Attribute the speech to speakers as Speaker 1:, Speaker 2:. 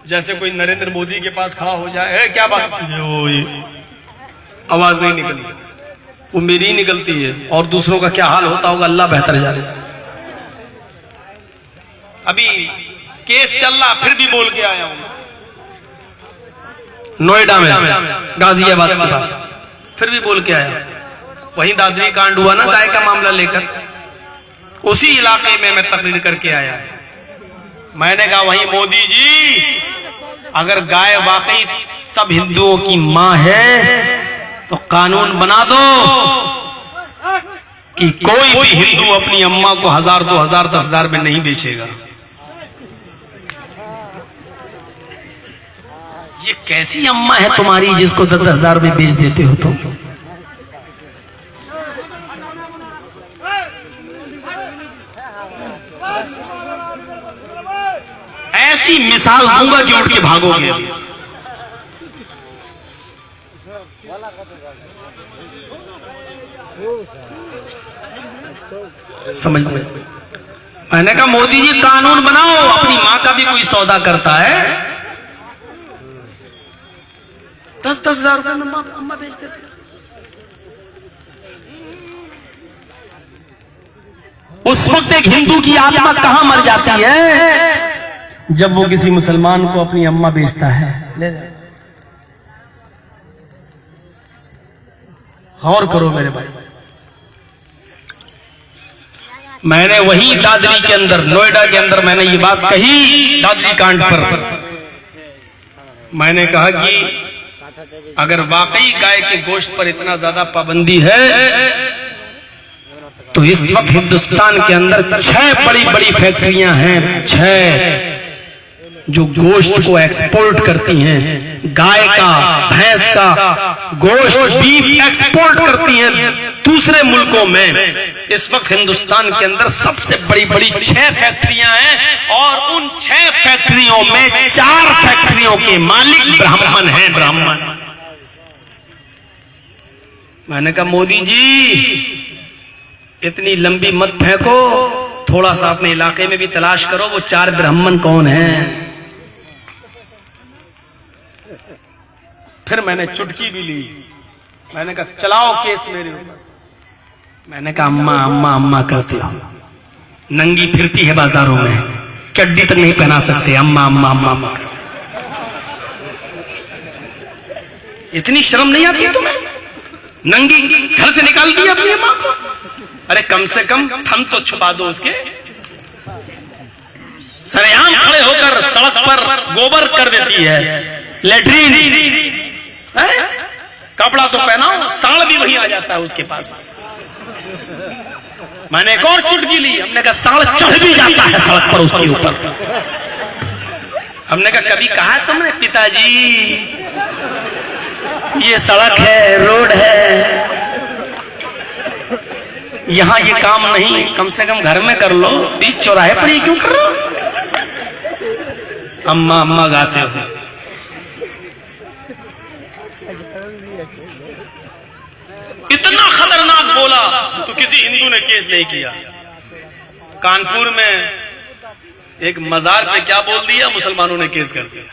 Speaker 1: जैसे कोई नरेंद्र मोदी के पास खड़ा हो जाए, है क्या बात, जो आवाज नहीं निकली, वो मेरी ही निकलती है, और दूसरों का क्या हाल होता होगा अल्लाह बेहतर जाने। अभी केस चल रहा, फिर भी बोल के आया हूं, नोएडा में, गाजियाबाद के पास, फिर भी बोल के आया। वहीं दादरी कांड हुआ ना गाय का मामला लेकर, उसी इलाके में मैं तकरीर करके आया। मैंने कहा वहीं मोदी जी, अगर गाय वाकई सब हिंदुओं की मां है तो कानून बना दो कि कोई भी हिंदू अपनी अम्मा को 1000, 2000, 10,000 में नहीं बेचेगा। ये कैसी अम्मा है तुम्हारी जिसको 10,000 में बेच देते हो तुम? ऐसी मिसाल दूंगा कि उठ के भागोगे। समझ में? मैंने कहा मोदी जी कानून बनाओ, अपनी मां का भी कोई सौदा करता है, 10,000 रुपए में अम्मा बेचते थे। उस वक्त एक हिंदू की आत्मा कहां मर जाती है जब वो किसी मुसलमान को अपनी अम्मा बेचता है। ले गौर करो मेरे भाई। मैंने वही दादरी के अंदर, नोएडा के अंदर मैंने ये बात कही दादरी कांड पर। मैंने कहा कि अगर वाकई गाय के गोश्त पर इतना ज्यादा पाबंदी है तो इस वक्त हिंदुस्तान के अंदर 6 बड़ी बड़ी फैक्ट्रियां हैं, 6 जो गोश्त को एक्सपोर्ट करती हैं। गाय का, भैंस का गोश्त, बीफ एक्सपोर्ट करती हैं दूसरे मुल्कों में। इस वक्त हिंदुस्तान के अंदर सबसे बड़ी बड़ी 6 फैक्ट्रियां हैं, और उन 6 फैक्ट्रियों में 4 फैक्ट्रियों के मालिक ब्राह्मण हैं, ब्राह्मण। मैंने कहा मोदी जी इतनी लंबी मत फेंको, थोड़ा सा अपने इलाके में भी तलाश करो, वो 4 ब्राह्मण कौन हैं। फिर मैंने चुटकी भी ली, मैंने कहा चलाओ केस मेरे ऊपर। मैंने कहा अम्मा अम्मा अम्मा करते हो, नंगी फिरती है बाजारों में, चड्डी तक नहीं पहना सकते, अम्मा अम्मा अम्मा अम्मा। इतनी शर्म नहीं आती तुम्हें? नंगी घर से निकाल दी अपनी अम्मा को। अरे कम से कम थम तो छुपा दो उसके। सरेआम खड़े होकर सड़क पर गोबर कर देती है, लेटरीन है? कपड़ा तो पहनाओ, साड़ भी वही आ जाता है उसके पास। मैंने एक और चुटकी ली, हमने कहा साड़ चढ़ भी जाता है सड़क पर उसके ऊपर। हमने कहा कभी कहा तुमने पिताजी ये सड़क है, रोड है, यहां ये काम नहीं, कम से कम घर में कर लो, बीच चौराहे पर ये क्यों कर रहे हो? अम्मा अम्मा गाते हो। इतना खतरनाक बोला तो किसी हिंदू ने केस नहीं किया। कानपुर में एक मजार पे क्या बोल दिया, मुसलमानों ने केस कर दिया।